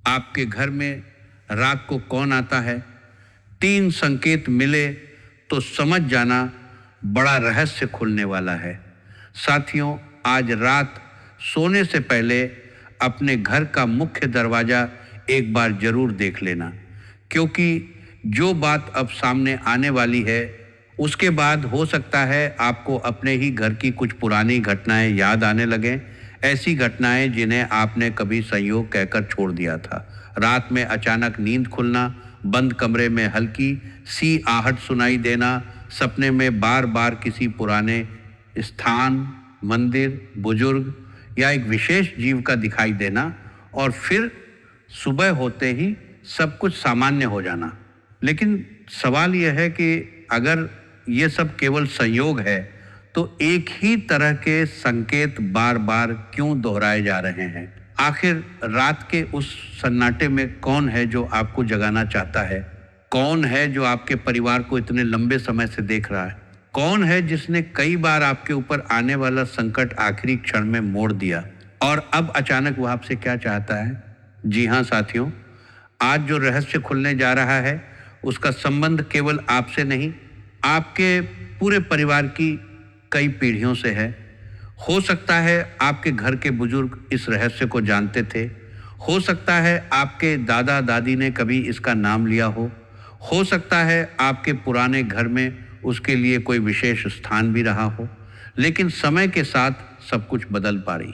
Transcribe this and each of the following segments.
आपके घर में रात को कौन आता है। 3 संकेत मिले तो समझ जाना बड़ा रहस्य खुलने वाला है। साथियों, आज रात सोने से पहले अपने घर का मुख्य दरवाज़ा एक बार जरूर देख लेना, क्योंकि जो बात अब सामने आने वाली है उसके बाद हो सकता है आपको अपने ही घर की कुछ पुरानी घटनाएं याद आने लगें। ऐसी घटनाएं जिन्हें आपने कभी संयोग कहकर छोड़ दिया था। रात में अचानक नींद खुलना, बंद कमरे में हल्की सी आहट सुनाई देना, सपने में बार बार किसी पुराने स्थान, मंदिर, बुजुर्ग या एक विशेष जीव का दिखाई देना और फिर सुबह होते ही सब कुछ सामान्य हो जाना। लेकिन सवाल यह है कि अगर ये सब केवल संयोग है तो एक ही तरह के संकेत बार बार क्यों दोहराए जा रहे हैं। आखिर रात के उस सन्नाटे में कौन है जो आपको जगाना चाहता है? कौन है जो आपके परिवार को इतने लंबे समय से देख रहा है? कौन है जिसने कई बार आपके ऊपर आने वाला संकट आखिरी क्षण में मोड़ दिया और अब अचानक वो आपसे क्या चाहता है? जी हाँ साथियों, आज जो रहस्य खुलने जा रहा है उसका संबंध केवल आपसे नहीं, आपके पूरे परिवार की कई पीढ़ियों से है। हो सकता है आपके घर के बुजुर्ग इस रहस्य को जानते थे। हो सकता है आपके दादा दादी ने कभी इसका नाम लिया हो सकता है आपके पुराने घर में उसके लिए कोई विशेष स्थान भी रहा हो। लेकिन समय के साथ सब कुछ बदल पा रही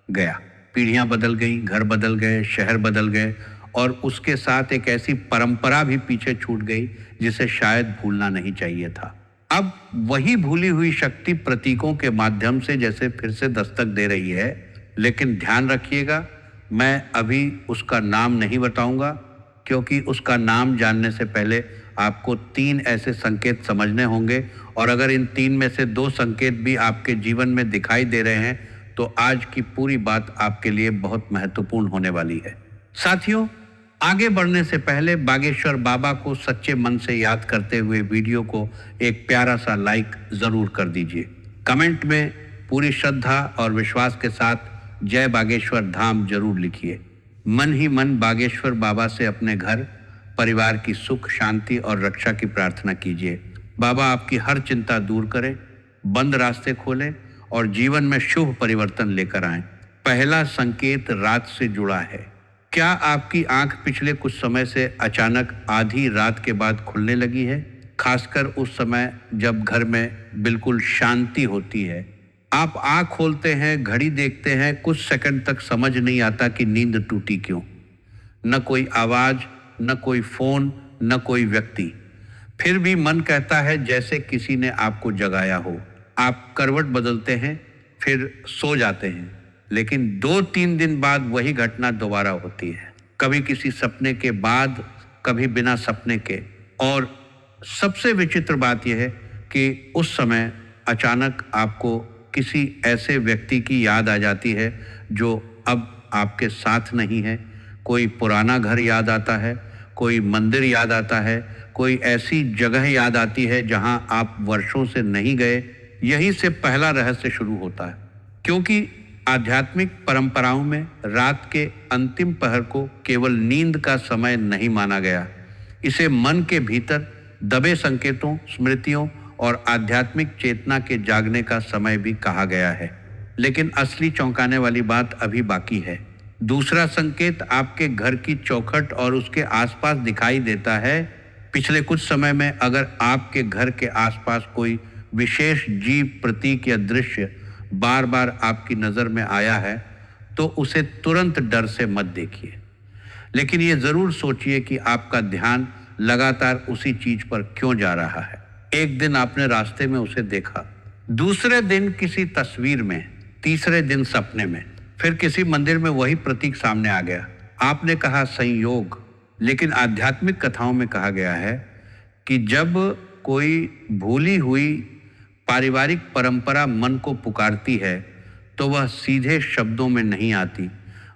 गया। पीढ़ियां बदल गई, घर बदल गए, शहर बदल गए और उसके साथ एक ऐसी परंपरा भी पीछे छूट गई जिसे शायद भूलना नहीं चाहिए था। अब वही भूली हुई शक्ति प्रतीकों के माध्यम से जैसे फिर से दस्तक दे रही है। लेकिन ध्यान रखिएगा, मैं अभी उसका नाम नहीं बताऊंगा, क्योंकि उसका नाम जानने से पहले आपको 3 ऐसे संकेत समझने होंगे और अगर इन 3 में से 2 संकेत भी आपके जीवन में दिखाई दे रहे हैं तो आज की पूरी बात आपके लिए बहुत महत्वपूर्ण होने वाली है। साथियों, आगे बढ़ने से पहले बागेश्वर बाबा को सच्चे मन से याद करते हुए वीडियो को एक प्यारा सा लाइक जरूर कर दीजिए। कमेंट में पूरी श्रद्धा और विश्वास के साथ जय बागेश्वर धाम जरूर लिखिए। मन ही मन बागेश्वर बाबा से अपने घर परिवार की सुख, शांति और रक्षा की प्रार्थना कीजिए। बाबा आपकी हर चिंता दूर करें, बंद रास्ते खोलें और जीवन में शुभ परिवर्तन लेकर आएं। पहला संकेत रात से जुड़ा है। क्या आपकी आंख पिछले कुछ समय से अचानक आधी रात के बाद खुलने लगी है? खासकर उस समय जब घर में बिल्कुल शांति होती है। आप आंख खोलते हैं, घड़ी देखते हैं, कुछ सेकंड तक समझ नहीं आता कि नींद टूटी क्यों। न कोई आवाज, न कोई फोन, न कोई व्यक्ति, फिर भी मन कहता है जैसे किसी ने आपको जगाया हो। आप करवट बदलते हैं, फिर सो जाते हैं, लेकिन 2-3 दिन बाद वही घटना दोबारा होती है। कभी किसी सपने के बाद, कभी बिना सपने के। और सबसे विचित्र बात यह है कि उस समय अचानक आपको किसी ऐसे व्यक्ति की याद आ जाती है जो अब आपके साथ नहीं है। कोई पुराना घर याद आता है, कोई मंदिर याद आता है, कोई ऐसी जगह याद आती है जहां आप वर्षों से नहीं गए। यहीं से पहला रहस्य शुरू होता है, क्योंकि आध्यात्मिक परंपराओं में रात के अंतिम पहर को केवल नींद का समय नहीं माना गया। इसे मन के भीतर दबे संकेतों, स्मृतियों और आध्यात्मिक चेतना के जागने का समय भी कहा गया है। लेकिन असली चौंकाने वाली बात अभी बाकी है। दूसरा संकेत आपके घर की चौखट और उसके आसपास दिखाई देता है। पिछले कुछ समय में अगर आपके घर के आसपास कोई विशेष जीव, प्रतीक या दृश्य बार बार आपकी नज़र में आया है तो उसे तुरंत डर से मत देखिए। लेकिन ये ज़रूर सोचिए कि आपका ध्यान लगातार उसी चीज़ पर क्यों जा रहा है। एक दिन आपने रास्ते में उसे देखा, दूसरे दिन किसी तस्वीर में, तीसरे दिन सपने में, फिर किसी मंदिर में वही प्रतीक सामने आ गया। आपने कहा संयोग, लेकिन आध्यात्मिक कथाओं में कहा गया है कि जब कोई भूली हुई पारिवारिक परंपरा मन को पुकारती है तो वह सीधे शब्दों में नहीं आती,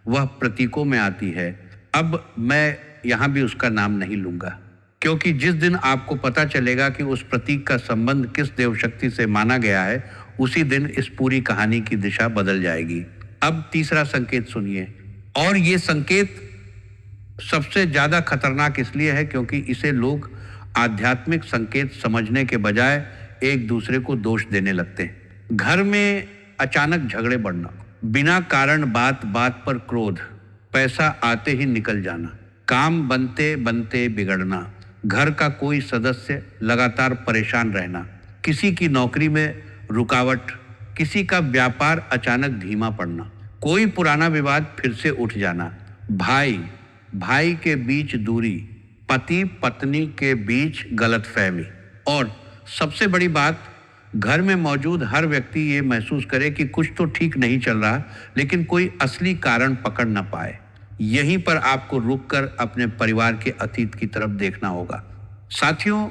वह प्रतीकों में आती है। अब मैं यहाँ भी उसका नाम नहीं लूँगा, क्योंकि जिस दिन आपको पता चलेगा कि उस प्रतीक का संबंध किस देवशक्ति से माना गया है, उसी दिन इस पूरी कहानी की दिशा बदल जाएगी। अब तीसरा संकेत सुनिए, और ये संकेत सबसे ज्यादा खतरनाक इसलिए है क्योंकि इसे लोग आध्यात्मिक संकेत समझने के बजाय एक दूसरे को दोष देने लगते हैं। घर में अचानक झगड़े बढ़ना, बिना कारण बात बात पर क्रोध, पैसा आते ही निकल जाना, काम बनते बनते बिगड़ना, घर का कोई सदस्य लगातार परेशान रहना, किसी की नौकरी में रुकावट, किसी का व्यापार अचानक धीमा पड़ना, कोई पुराना विवाद फिर से उठ जाना, भाई भाई के बीच दूरी, पति पत्नी के बीच गलतफहमी, और सबसे बड़ी बात, घर में मौजूद हर व्यक्ति ये महसूस करे कि कुछ तो ठीक नहीं चल रहा, लेकिन कोई असली कारण पकड़ न पाए। यहीं पर आपको रुककर अपने परिवार के अतीत की तरफ देखना होगा। साथियों,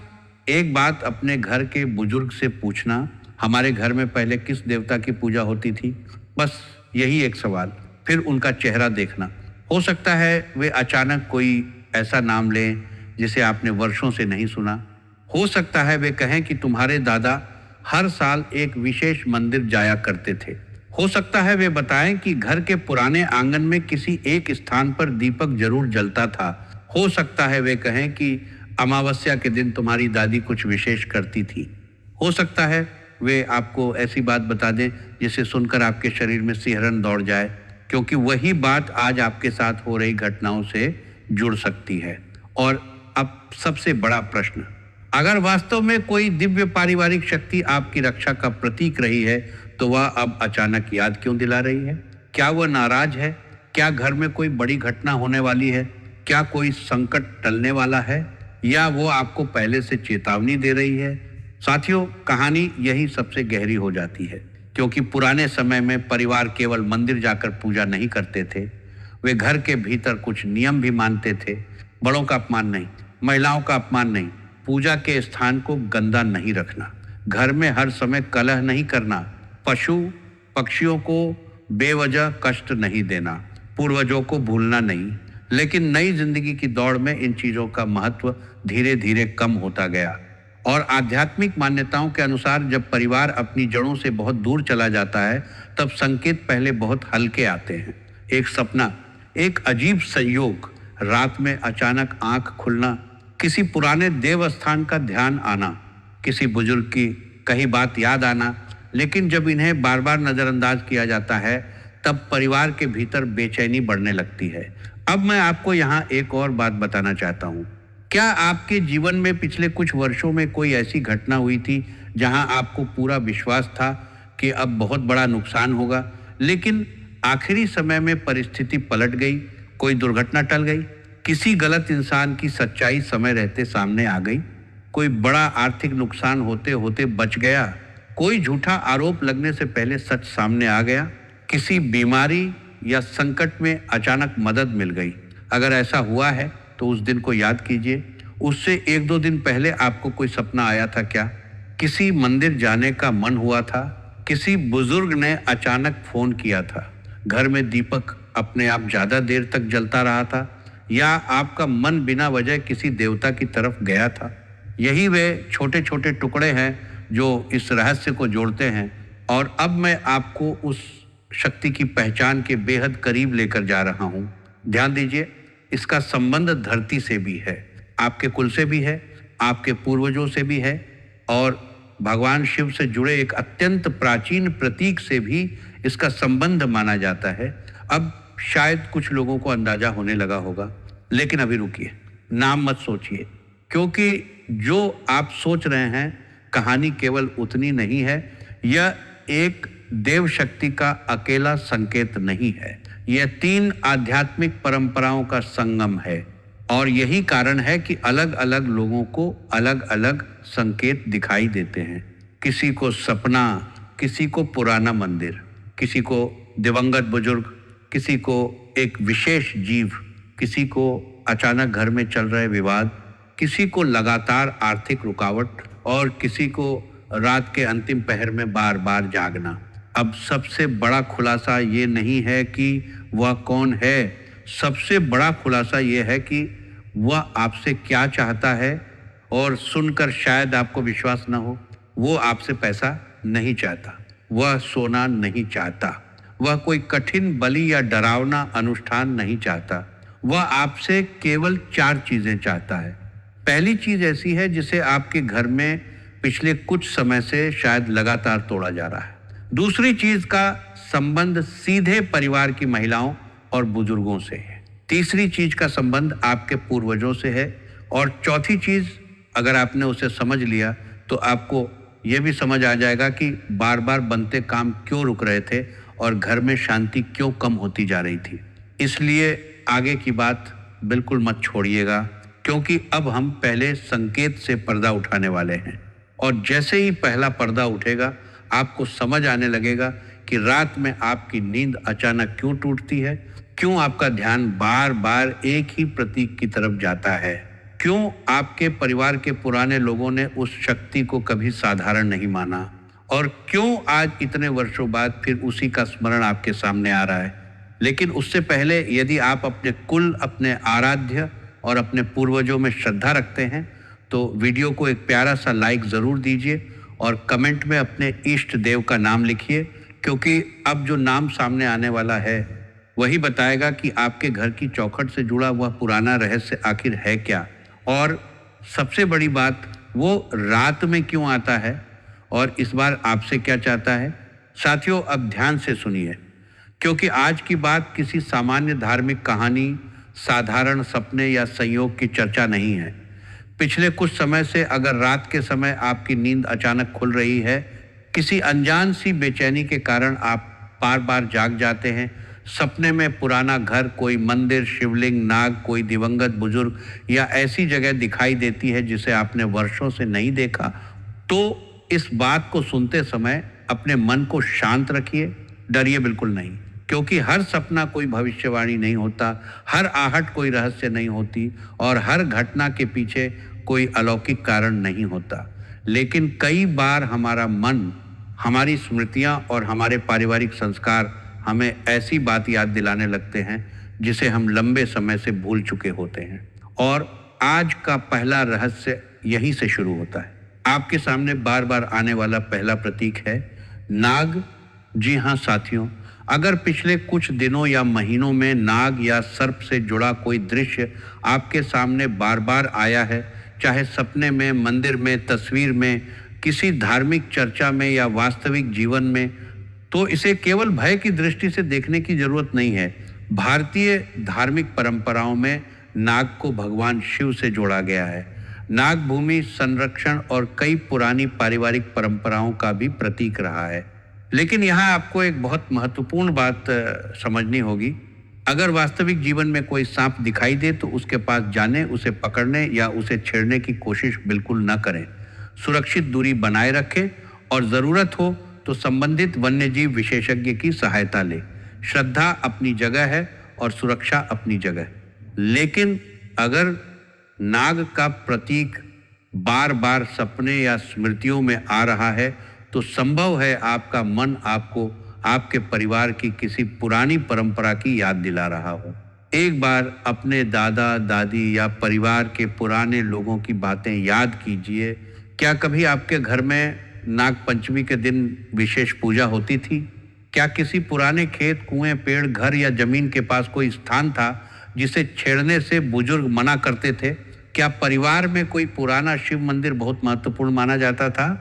एक बात अपने घर के बुजुर्ग से पूछना, हमारे घर में पहले किस देवता की पूजा होती थी? बस यही एक सवाल। फिर उनका चेहरा देखना। हो सकता है वे अचानक कोई ऐसा नाम लें जिसे आपने वर्षों से नहीं सुना। हो सकता है वे कहें कि तुम्हारे दादा हर साल एक विशेष मंदिर जाया करते थे। हो सकता है वे बताएं कि घर के पुराने आंगन में किसी एक स्थान पर दीपक जरूर जलता था। हो सकता है वे कहें कि अमावस्या के दिन तुम्हारी दादी कुछ विशेष करती थी। हो सकता है वे आपको ऐसी बात बता दें जिसे सुनकर आपके शरीर में सिहरन दौड़ जाए, क्योंकि वही बात आज आपके साथ हो रही घटनाओं से जुड़ सकती है। और अब सबसे बड़ा प्रश्न, अगर वास्तव में कोई दिव्य पारिवारिक शक्ति आपकी रक्षा का प्रतीक रही है, तो वह अब अचानक याद क्यों दिला रही है? क्या वह नाराज है? क्या घर में कोई बड़ी घटना होने वाली है? क्या कोई संकट टलने वाला है? या वो आपको पहले से चेतावनी दे रही है? साथियों, कहानी यही सबसे गहरी हो जाती है, क्योंकि पुराने समय में परिवार केवल मंदिर जाकर पूजा नहीं करते थे। वे घर के भीतर कुछ नियम भी मानते थे। बड़ों का अपमान नहीं, महिलाओं का अपमान नहीं, पूजा के स्थान को गंदा नहीं रखना, घर में हर समय कलह नहीं करना, पशु पक्षियों को बेवजह कष्ट नहीं देना, पूर्वजों को भूलना नहीं। लेकिन नई जिंदगी की दौड़ में इन चीजों का महत्व धीरे धीरे कम होता गया। और आध्यात्मिक मान्यताओं के अनुसार जब परिवार अपनी जड़ों से बहुत दूर चला जाता है, तब संकेत पहले बहुत हल्के आते हैं। एक सपना, एक अजीब संयोग, रात में अचानक आंख खुलना, किसी पुराने देव स्थान का ध्यान आना, किसी बुजुर्ग की कही बात याद आना। लेकिन जब इन्हें बार बार नजरअंदाज किया जाता है, तब परिवार के भीतर बेचैनी बढ़ने लगती है। अब मैं आपको यहाँ एक और बात बताना चाहता हूँ। क्या आपके जीवन में पिछले कुछ वर्षों में कोई ऐसी घटना हुई थी जहां आपको पूरा विश्वास था कि अब बहुत बड़ा नुकसान होगा, लेकिन आखिरी समय में परिस्थिति पलट गई, कोई दुर्घटना टल गई, किसी गलत इंसान की सच्चाई समय रहते सामने आ गई, कोई बड़ा आर्थिक नुकसान होते होते बच गया, कोई झूठा आरोप लगने से पहले सच सामने आ गया, किसी बीमारी या संकट में अचानक मदद मिल गई? अगर ऐसा हुआ है तो उस दिन को याद कीजिए। उससे एक दो दिन पहले आपको कोई सपना आया था क्या? किसी मंदिर जाने का मन हुआ था? किसी बुजुर्ग ने अचानक फोन किया था? घर में दीपक अपने आप ज्यादा देर तक जलता रहा था? या आपका मन बिना वजह किसी देवता की तरफ गया था? यही वे छोटे छोटे टुकड़े हैं जो इस रहस्य को जोड़ते हैं। और अब मैं आपको उस शक्ति की पहचान के बेहद करीब लेकर जा रहा हूँ। ध्यान दीजिए, इसका संबंध धरती से भी है, आपके कुल से भी है, आपके पूर्वजों से भी है, और भगवान शिव से जुड़े एक अत्यंत प्राचीन प्रतीक से भी इसका संबंध माना जाता है। अब शायद कुछ लोगों को अंदाजा होने लगा होगा, लेकिन अभी रुकिए, नाम मत सोचिए, क्योंकि जो आप सोच रहे हैं कहानी केवल उतनी नहीं है। यह एक देव शक्ति का अकेला संकेत नहीं है, यह 3 आध्यात्मिक परंपराओं का संगम है। और यही कारण है कि अलग अलग लोगों को अलग अलग संकेत दिखाई देते हैं। किसी को सपना, किसी को पुराना मंदिर, किसी को दिवंगत बुजुर्ग, किसी को एक विशेष जीव, किसी को अचानक घर में चल रहे विवाद, किसी को लगातार आर्थिक रुकावट, और किसी को रात के अंतिम पहर में बार बार जागना। अब सबसे बड़ा खुलासा ये नहीं है कि वह कौन है, सबसे बड़ा खुलासा ये है कि वह आपसे क्या चाहता है। और सुनकर शायद आपको विश्वास ना हो, वो आपसे पैसा नहीं चाहता, वह सोना नहीं चाहता, वह कोई कठिन बलि या डरावना अनुष्ठान नहीं चाहता, वह आपसे केवल 4 चीजें चाहता है। पहली चीज ऐसी है जिसे आपके घर में पिछले कुछ समय से शायद लगातार तोड़ा जा रहा है। दूसरी चीज का संबंध सीधे परिवार की महिलाओं और बुजुर्गों से है। तीसरी चीज का संबंध आपके पूर्वजों से है। और चौथी चीज, अगर आपने उसे समझ लिया तो आपको यह भी समझ आ जाएगा कि बार बार बनते काम क्यों रुक रहे थे और घर में शांति क्यों कम होती जा रही थी। इसलिए आगे की बात बिल्कुल मत छोड़िएगा, क्योंकि अब हम पहले संकेत से पर्दा उठाने वाले हैं। और जैसे ही पहला पर्दा उठेगा आपको समझ आने लगेगा कि रात में आपकी नींद अचानक क्यों टूटती है, क्यों आपका ध्यान बार बार एक ही प्रतीक की तरफ जाता है, क्यों आपके परिवार के पुराने लोगों ने उस शक्ति को कभी साधारण नहीं माना, और क्यों आज इतने वर्षों बाद फिर उसी का स्मरण आपके सामने आ रहा है। लेकिन उससे पहले यदि आप अपने कुल, अपने आराध्य और अपने पूर्वजों में श्रद्धा रखते हैं तो वीडियो को एक प्यारा सा लाइक ज़रूर दीजिए और कमेंट में अपने इष्ट देव का नाम लिखिए, क्योंकि अब जो नाम सामने आने वाला है वही बताएगा कि आपके घर की चौखट से जुड़ा हुआ पुराना रहस्य आखिर है क्या, और सबसे बड़ी बात, वो रात में क्यों आता है और इस बार आपसे क्या चाहता है। साथियों, अब ध्यान से सुनिए, क्योंकि आज की बात किसी सामान्य धार्मिक कहानी, साधारण सपने या संयोग की चर्चा नहीं है। पिछले कुछ समय से अगर रात के समय आपकी नींद अचानक खुल रही है, किसी अनजान सी बेचैनी के कारण आप बार बार जाग जाते हैं, सपने में पुराना घर, कोई मंदिर, शिवलिंग, नाग, कोई दिवंगत बुजुर्ग या ऐसी जगह दिखाई देती है जिसे आपने वर्षों से नहीं देखा, तो इस बात को सुनते समय अपने मन को शांत रखिए, डरिए बिल्कुल नहीं, क्योंकि हर सपना कोई भविष्यवाणी नहीं होता, हर आहट कोई रहस्य नहीं होती और हर घटना के पीछे कोई अलौकिक कारण नहीं होता। लेकिन कई बार हमारा मन, हमारी स्मृतियां और हमारे पारिवारिक संस्कार हमें ऐसी बात याद दिलाने लगते हैं जिसे हम लंबे समय से भूल चुके होते हैं। और आज का पहला रहस्य यहीं से शुरू होता है। आपके सामने बार बार आने वाला पहला प्रतीक है नाग। जी हाँ साथियों, अगर पिछले कुछ दिनों या महीनों में नाग या सर्प से जुड़ा कोई दृश्य आपके सामने बार बार आया है, चाहे सपने में, मंदिर में, तस्वीर में, किसी धार्मिक चर्चा में या वास्तविक जीवन में, तो इसे केवल भय की दृष्टि से देखने की जरूरत नहीं है। भारतीय धार्मिक परंपराओं में नाग को भगवान शिव से जोड़ा गया है। नाग भूमि, संरक्षण और कई पुरानी पारिवारिक परंपराओं का भी प्रतीक रहा है। लेकिन यहाँ आपको एक बहुत महत्वपूर्ण बात समझनी होगी। अगर वास्तविक जीवन में कोई सांप दिखाई दे तो उसके पास जाने, उसे पकड़ने या उसे छेड़ने की कोशिश बिल्कुल न करें। सुरक्षित दूरी बनाए रखें और ज़रूरत हो तो संबंधित वन्यजीव विशेषज्ञ की सहायता लें। श्रद्धा अपनी जगह है और सुरक्षा अपनी जगह। लेकिन अगर नाग का प्रतीक बार बार सपने या स्मृतियों में आ रहा है तो संभव है आपका मन आपको आपके परिवार की किसी पुरानी परंपरा की याद दिला रहा हो। एक बार अपने दादा दादी या परिवार के पुराने लोगों की बातें याद कीजिए। क्या कभी आपके घर में नाग पंचमी के दिन विशेष पूजा होती थी? क्या किसी पुराने खेत, कुएं, पेड़, घर या जमीन के पास कोई स्थान था जिसे छेड़ने से बुजुर्ग मना करते थे? क्या परिवार में कोई पुराना शिव मंदिर बहुत महत्वपूर्ण माना जाता था?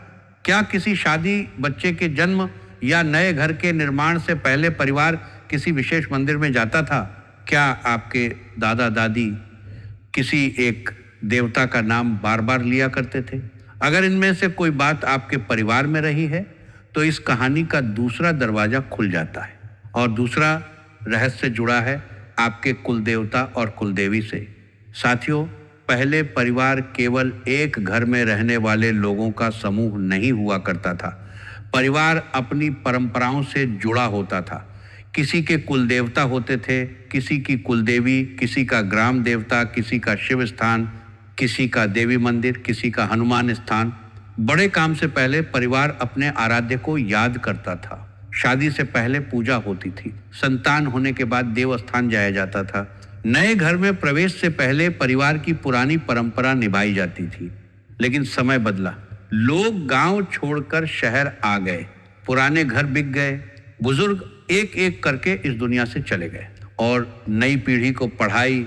क्या किसी शादी, बच्चे के जन्म या नए घर के निर्माण से पहले परिवार किसी विशेष मंदिर में जाता था? क्या आपके दादा दादी किसी एक देवता का नाम बार बार लिया करते थे? अगर इनमें से कोई बात आपके परिवार में रही है तो इस कहानी का दूसरा दरवाजा खुल जाता है। और दूसरा रहस्य जुड़ा है आपके कुल देवता और कुलदेवी से। साथियों, पहले परिवार केवल एक घर में रहने वाले लोगों का समूह नहीं हुआ करता था। परिवार अपनी परंपराओं से जुड़ा होता था। किसी के कुल देवता होते थे, किसी की कुलदेवी, किसी का ग्राम देवता, किसी का शिव स्थान, किसी का देवी मंदिर, किसी का हनुमान स्थान। बड़े काम से पहले परिवार अपने आराध्य को याद करता था। शादी से पहले पूजा होती थी, संतान होने के बाद देव स्थान जाया जाता था। नए घर में प्रवेश से पहले परिवार की पुरानी परंपरा निभाई जाती थी। लेकिन समय बदला, लोग गांव छोड़कर शहर आ गए, पुराने घर बिक गए, बुजुर्ग एक एक करके इस दुनिया से चले गए और नई पीढ़ी को पढ़ाई,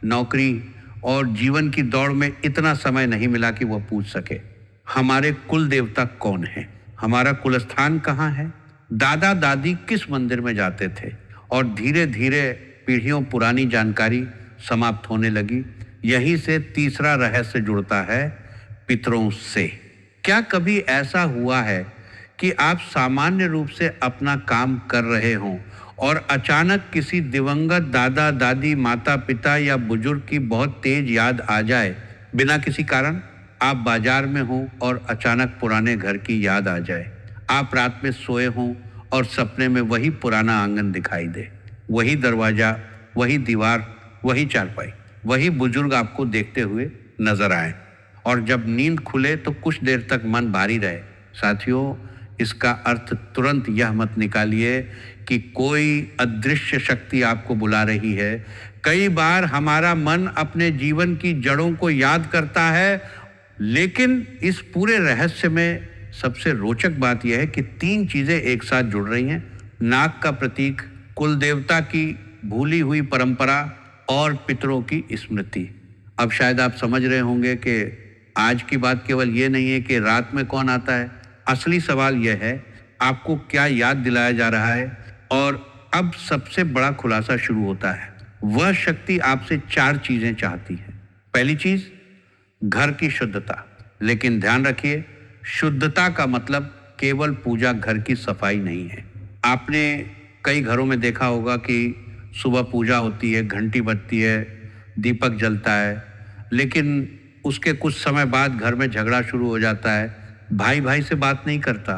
नौकरी और जीवन की दौड़ में इतना समय नहीं मिला कि वह पूछ सके हमारे कुल देवता कौन है, हमारा कुल स्थान कहाँ है, दादा दादी किस मंदिर में जाते थे। और धीरे धीरे पीढ़ियों पुरानी जानकारी समाप्त होने लगी। यहीं से तीसरा रहस्य जुड़ता है, पितरों से। क्या कभी ऐसा हुआ है कि आप सामान्य रूप से अपना काम कर रहे हों और अचानक किसी दिवंगत दादा दादी, माता पिता या बुजुर्ग की बहुत तेज याद आ जाए बिना किसी कारण? आप बाजार में हों और अचानक पुराने घर की याद आ जाए। आप रात में सोए हों और सपने में वही पुराना आंगन दिखाई दे, वही दरवाजा, वही दीवार, वही चारपाई, वही बुजुर्ग आपको देखते हुए नजर आए। और जब नींद खुले तो कुछ देर तक मन भारी रहे। साथियों, इसका अर्थ तुरंत यह मत निकालिए कि कोई अदृश्य शक्ति आपको बुला रही है। कई बार हमारा मन अपने जीवन की जड़ों को याद करता है, लेकिन इस पूरे रहस्य में सबसे रोचक बात यह है कि 3 चीजें एक साथ जुड़ रही हैं। नाग का प्रतीक, कुल देवता की भूली हुई परंपरा और पितरों की स्मृति। अब शायद आप समझ रहे होंगे कि आज की बात केवल ये नहीं है कि रात में कौन आता है। असली सवाल यह है, आपको क्या याद दिलाया जा रहा है। और अब सबसे बड़ा खुलासा शुरू होता है। वह शक्ति आपसे 4 चीजें चाहती है। पहली चीज, घर की शुद्धता। लेकिन ध्यान रखिए, शुद्धता का मतलब केवल पूजा घर की सफाई नहीं है। आपने कई घरों में देखा होगा कि सुबह पूजा होती है, घंटी बजती है, दीपक जलता है, लेकिन उसके कुछ समय बाद घर में झगड़ा शुरू हो जाता है। भाई भाई से बात नहीं करता,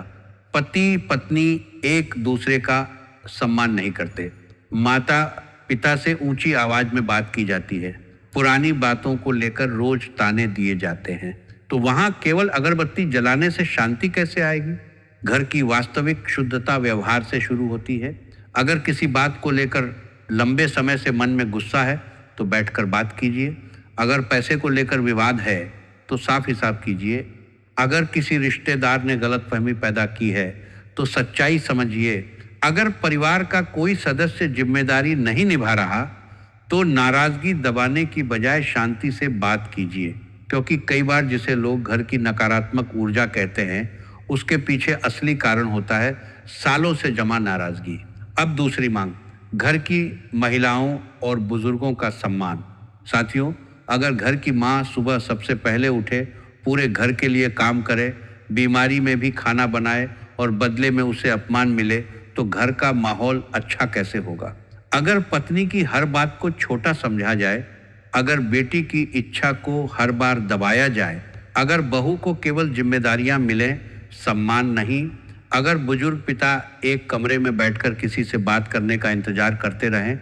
पति पत्नी एक दूसरे का सम्मान नहीं करते, माता पिता से ऊंची आवाज में बात की जाती है, पुरानी बातों को लेकर रोज ताने दिए जाते हैं। तो वहां केवल अगरबत्ती जलाने से शांति कैसे आएगी? घर की वास्तविक शुद्धता व्यवहार से शुरू होती है। अगर किसी बात को लेकर लंबे समय से मन में गुस्सा है तो बैठकर बात कीजिए। अगर पैसे को लेकर विवाद है तो साफ हिसाब कीजिए। अगर किसी रिश्तेदार ने गलतफहमी पैदा की है तो सच्चाई समझिए। अगर परिवार का कोई सदस्य जिम्मेदारी नहीं निभा रहा तो नाराजगी दबाने की बजाय शांति से बात कीजिए, क्योंकि कई बार जिसे लोग घर की नकारात्मक ऊर्जा कहते हैं उसके पीछे असली कारण होता है सालों से जमा नाराजगी। अब दूसरी मांग, घर की महिलाओं और बुजुर्गों का सम्मान। साथियों, अगर घर की माँ सुबह सबसे पहले उठे, पूरे घर के लिए काम करे, बीमारी में भी खाना बनाए और बदले में उसे अपमान मिले, तो घर का माहौल अच्छा कैसे होगा? अगर पत्नी की हर बात को छोटा समझा जाए, अगर बेटी की इच्छा को हर बार दबाया जाए, अगर बहू को केवल जिम्मेदारियां मिलें, सम्मान नहीं, अगर बुजुर्ग पिता एक कमरे में बैठकर किसी से बात करने का इंतजार करते रहें,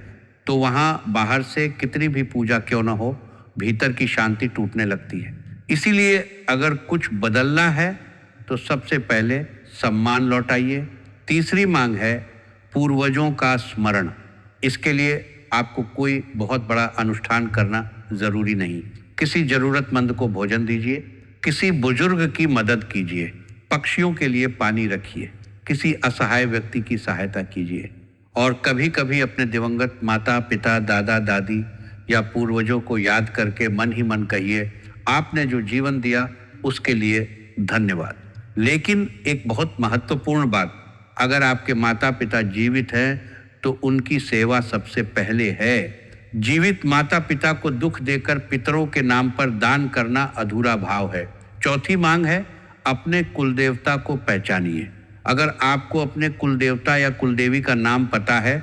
तो वहां बाहर से कितनी भी पूजा क्यों न हो, भीतर की शांति टूटने लगती है। इसीलिए अगर कुछ बदलना है तो सबसे पहले सम्मान लौटाइए। तीसरी मांग है पूर्वजों का स्मरण। इसके लिए आपको कोई बहुत बड़ा अनुष्ठान करना जरूरी नहीं। किसी जरूरतमंद को भोजन दीजिए, किसी बुजुर्ग की मदद कीजिए, पक्षियों के लिए पानी रखिए, किसी असहाय व्यक्ति की सहायता कीजिए। और कभी कभी अपने दिवंगत माता पिता, दादा दादी या पूर्वजों को याद करके मन ही मन कहिए, आपने जो जीवन दिया उसके लिए धन्यवाद। लेकिन एक बहुत महत्वपूर्ण बात, अगर आपके माता पिता जीवित हैं तो उनकी सेवा सबसे पहले है। जीवित माता पिता को दुख देकर पितरों के नाम पर दान करना अधूरा भाव है। चौथी मांग है, अपने कुलदेवता को पहचानिए। अगर आपको अपने कुलदेवता या कुलदेवी का नाम पता है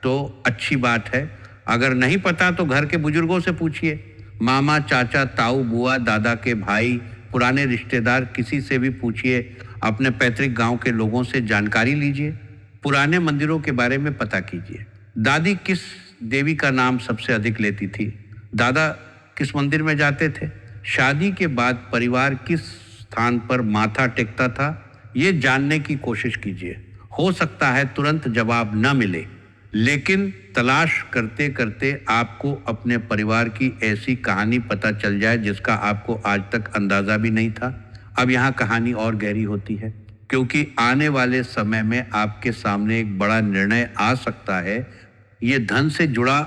तो अच्छी बात है, अगर नहीं पता तो घर के बुजुर्गों से पूछिए। मामा, चाचा, ताऊ, बुआ, दादा के भाई, पुराने रिश्तेदार, किसी से भी पूछिए। अपने पैतृक गांव के लोगों से जानकारी लीजिए, पुराने मंदिरों के बारे में पता कीजिए। दादी किस देवी का नाम सबसे अधिक लेती थी? दादा किस मंदिर में जाते थे? शादी के बाद परिवार किस स्थान पर माथा टेकता था? ये जानने की कोशिश कीजिए। हो सकता है तुरंत जवाब न मिले, लेकिन तलाश करते करते आपको अपने परिवार की ऐसी कहानी पता चल जाए जिसका आपको आज तक अंदाजा भी नहीं था। अब यहाँ कहानी और गहरी होती है, क्योंकि आने वाले समय में आपके सामने एक बड़ा निर्णय आ सकता है। ये धन से जुड़ा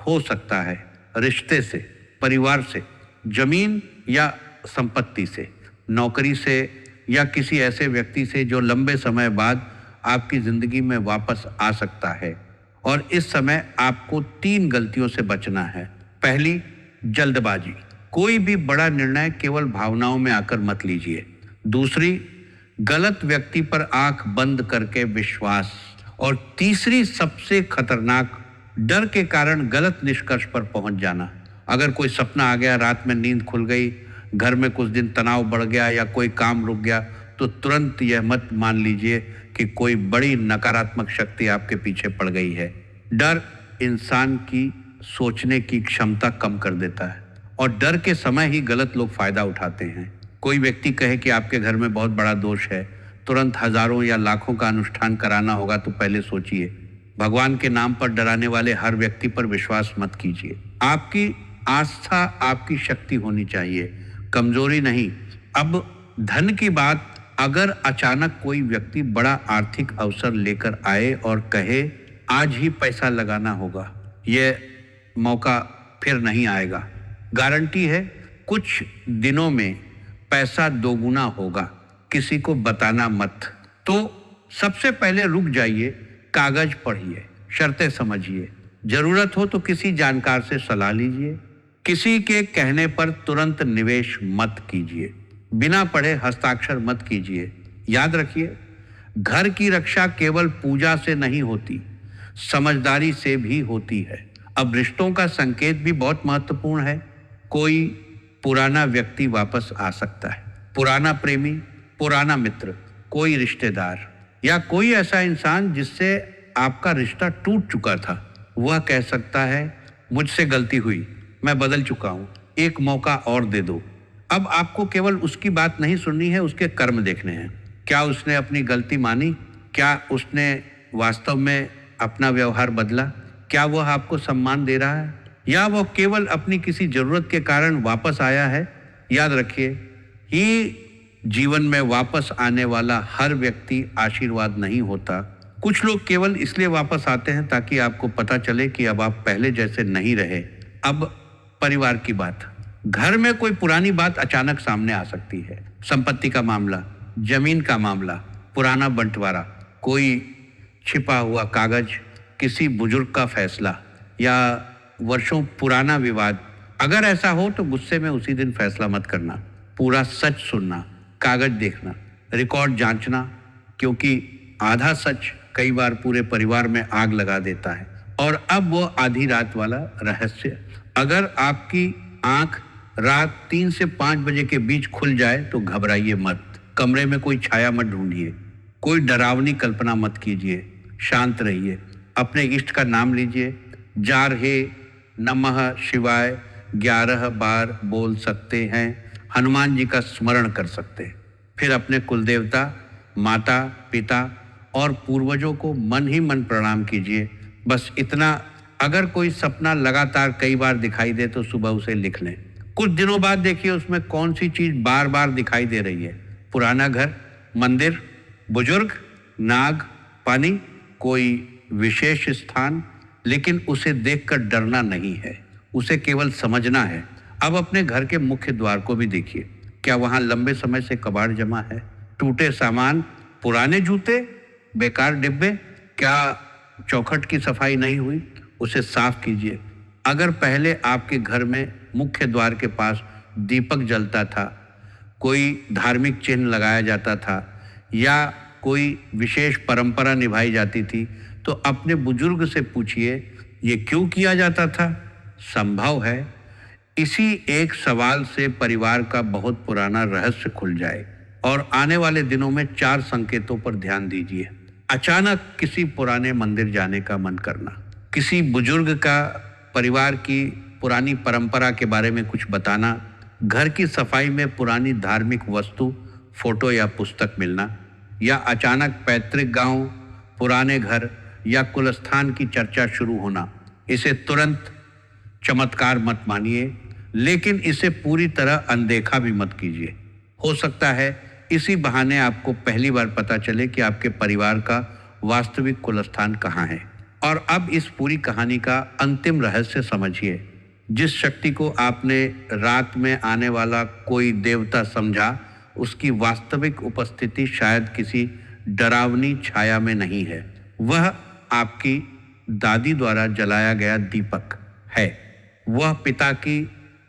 हो सकता है, रिश्ते से, परिवार से, जमीन या संपत्ति से, नौकरी से या किसी ऐसे व्यक्ति से जो लंबे समय बाद आपकी जिंदगी में वापस आ सकता है। और इस समय आपको 3 गलतियों से बचना है। पहली, जल्दबाजी। कोई भी बड़ा निर्णय केवल भावनाओं में आकर मत लीजिए। दूसरी, गलत व्यक्ति पर आंख बंद करके विश्वास। और तीसरी, सबसे खतरनाक, डर के कारण गलत निष्कर्ष पर पहुंच जाना। अगर कोई सपना आ गया, रात में नींद खुल गई, घर में कुछ दिन तनाव बढ़ गया या कोई काम रुक गया, तो तुरंत यह मत मान लीजिए कि कोई बड़ी नकारात्मक शक्ति आपके पीछे पड़ गई है। डर इंसान की सोचने की क्षमता कम कर देता है और डर के समय ही गलत लोग फायदा उठाते हैं। कोई व्यक्ति कहे कि आपके घर में बहुत बड़ा दोष है, तुरंत हजारों या लाखों का अनुष्ठान कराना होगा, तो पहले सोचिए। भगवान के नाम पर डराने वाले हर व्यक्ति पर विश्वास मत कीजिए। आपकी आस्था आपकी शक्ति होनी चाहिए, कमजोरी नहीं। अब धन की बात, अगर अचानक कोई व्यक्ति बड़ा आर्थिक अवसर लेकर आए और कहे आज ही पैसा लगाना होगा, यह मौका फिर नहीं आएगा। गारंटी है कुछ दिनों में पैसा दोगुना होगा, किसी को बताना मत। तो सबसे पहले रुक जाइए, कागज पढ़िए, शर्तें समझिए, जरूरत हो तो किसी जानकार से सलाह लीजिए। किसी के कहने पर तुरंत निवेश मत कीजिए, बिना पढ़े हस्ताक्षर मत कीजिए। याद रखिए, घर की रक्षा केवल पूजा से नहीं होती, समझदारी से भी होती है। अब रिश्तों का संकेत भी बहुत महत्वपूर्ण है। कोई पुराना व्यक्ति वापस आ सकता है, पुराना प्रेमी, पुराना मित्र, कोई रिश्तेदार या कोई ऐसा इंसान जिससे आपका रिश्ता टूट चुका था। वह कह सकता है मुझसे गलती हुई, मैं बदल चुका हूं, एक मौका और दे दो। अब आपको केवल उसकी बात नहीं सुननी है, उसके कर्म देखने हैं। क्या उसने अपनी गलती मानी? क्या उसने वास्तव में अपना व्यवहार बदला? क्या वह आपको सम्मान दे रहा है या वह केवल अपनी किसी जरूरत के कारण वापस आया है? याद रखिए, ये जीवन में वापस आने वाला हर व्यक्ति आशीर्वाद नहीं होता। कुछ लोग केवल इसलिए वापस आते हैं ताकि आपको पता चले कि अब आप पहले जैसे नहीं रहे। अब परिवार की बात, घर में कोई पुरानी बात अचानक सामने आ सकती है। संपत्ति का मामला, जमीन का मामला, पुराना बंटवारा, कोई छिपा हुआ कागज, किसी बुजुर्ग का फैसला या वर्षों पुराना विवाद। अगर ऐसा हो तो गुस्से में उसी दिन फैसला मत करना। पूरा सच सुनना, कागज देखना, रिकॉर्ड जांचना, क्योंकि आधा सच कई बार पूरे परिवार में आग लगा देता है। और अब वो आधी रात वाला रहस्य, अगर आपकी आंख रात 3 से 5 बजे के बीच खुल जाए तो घबराइए मत। कमरे में कोई छाया मत ढूंढिए, कोई डरावनी कल्पना मत कीजिए, शांत रहिए, अपने इष्ट का नाम लीजिए। जार हे नमः शिवाय 11 बार बोल सकते हैं, हनुमान जी का स्मरण कर सकते हैं। फिर अपने कुलदेवता, माता पिता और पूर्वजों को मन ही मन प्रणाम कीजिए। बस इतना। अगर कोई सपना लगातार कई बार दिखाई दे तो सुबह उसे लिख लें। कुछ दिनों बाद देखिए उसमें कौन सी चीज बार बार दिखाई दे रही है। पुराना घर, मंदिर, बुजुर्ग, नाग, पानी, कोई विशेष स्थान। लेकिन उसे देखकर डरना नहीं है, उसे केवल समझना है। अब अपने घर के मुख्य द्वार को भी देखिए, क्या वहां लंबे समय से कबाड़ जमा है? टूटे सामान, पुराने जूते, बेकार डिब्बे, क्या चौखट की सफाई नहीं हुई? उसे साफ कीजिए। अगर पहले आपके घर में मुख्य द्वार के पास दीपक जलता था, कोई धार्मिक चिन्ह लगाया जाता था या कोई विशेष परंपरा निभाई जाती थी, तो अपने बुजुर्ग से पूछिए ये क्यों किया जाता था। संभव है इसी एक सवाल से परिवार का बहुत पुराना रहस्य खुल जाए। और आने वाले दिनों में 4 संकेतों पर ध्यान दीजिए। अचानक किसी पुराने मंदिर जाने का मन करना, किसी बुजुर्ग का परिवार की पुरानी परंपरा के बारे में कुछ बताना, घर की सफाई में पुरानी धार्मिक वस्तु, फोटो या पुस्तक मिलना, या अचानक पैतृक गांव, पुराने घर या कुलस्थान की चर्चा शुरू होना। इसे तुरंत चमत्कार मत मानिए, लेकिन इसे पूरी तरह अनदेखा भी मत कीजिए। हो सकता है इसी बहाने आपको पहली बार पता चले कि आपके परिवार का वास्तविक कुलस्थान कहाँ है। और अब इस पूरी कहानी का अंतिम रहस्य समझिए। जिस शक्ति को आपने रात में आने वाला कोई देवता समझा, उसकी वास्तविक उपस्थिति शायद किसी डरावनी छाया में नहीं है। वह आपकी दादी द्वारा जलाया गया दीपक है। वह पिता की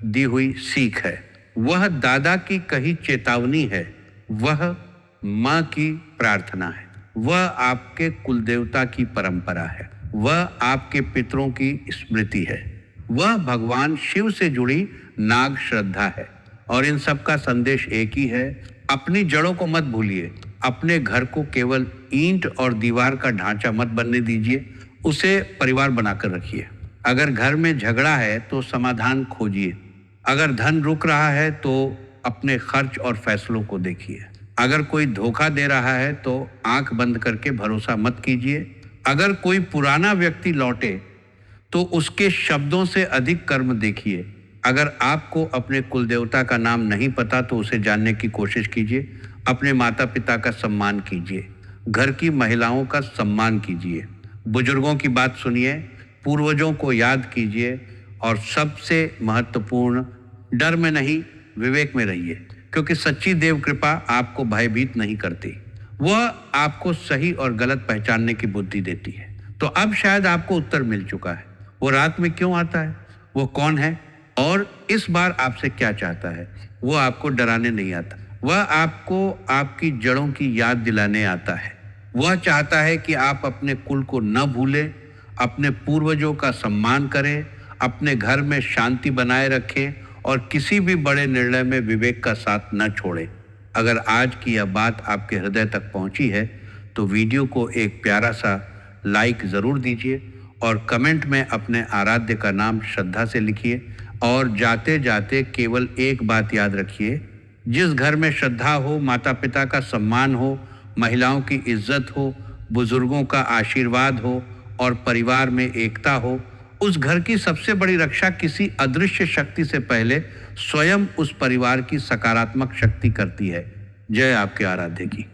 दी हुई सीख है। वह दादा की कही चेतावनी है। वह माँ की प्रार्थना है। वह आपके कुलदेवता की परंपरा है। वह आपके पितरों की स्मृति है। वह भगवान शिव से जुड़ी नाग श्रद्धा है। और इन सब का संदेश एक ही है, अपनी जड़ों को मत भूलिए। अपने घर को केवल ईंट और दीवार का ढांचा मत बनने दीजिए, उसे परिवार बनाकर रखिए। अगर घर में झगड़ा है तो समाधान खोजिए। अगर धन रुक रहा है तो अपने खर्च और फैसलों को देखिए। अगर कोई धोखा दे रहा है तो आंख बंद करके भरोसा मत कीजिए। अगर कोई पुराना व्यक्ति लौटे तो उसके शब्दों से अधिक कर्म देखिए। अगर आपको अपने कुलदेवता का नाम नहीं पता तो उसे जानने की कोशिश कीजिए। अपने माता पिता का सम्मान कीजिए। घर की महिलाओं का सम्मान कीजिए। बुजुर्गों की बात सुनिए। पूर्वजों को याद कीजिए। और सबसे महत्वपूर्ण, डर में नहीं, विवेक में रहिए, क्योंकि सच्ची देव कृपा आपको भयभीत नहीं करती। वह आपको सही और गलत पहचानने की बुद्धि देती है। तो अब शायद आपको उत्तर मिल चुका है। वो रात में क्यों आता है, वो कौन है और इस बार आपसे क्या चाहता है। वो आपको डराने नहीं आता। वह आपको आपकी जड़ों की याद दिलाने आता है। वह चाहता है कि आप अपने कुल को न भूलें, अपने पूर्वजों का सम्मान करें, अपने घर में शांति बनाए रखें और किसी भी बड़े निर्णय में विवेक का साथ न छोड़ें। अगर आज की यह बात आपके हृदय तक पहुंची है तो वीडियो को एक प्यारा सा लाइक ज़रूर दीजिए और कमेंट में अपने आराध्य का नाम श्रद्धा से लिखिए। और जाते जाते केवल एक बात याद रखिए, जिस घर में श्रद्धा हो, माता पिता का सम्मान हो, महिलाओं की इज्जत हो, बुजुर्गों का आशीर्वाद हो और परिवार में एकता हो, उस घर की सबसे बड़ी रक्षा किसी अदृश्य शक्ति से पहले स्वयं उस परिवार की सकारात्मक शक्ति करती है। जय आपके आराध्य की।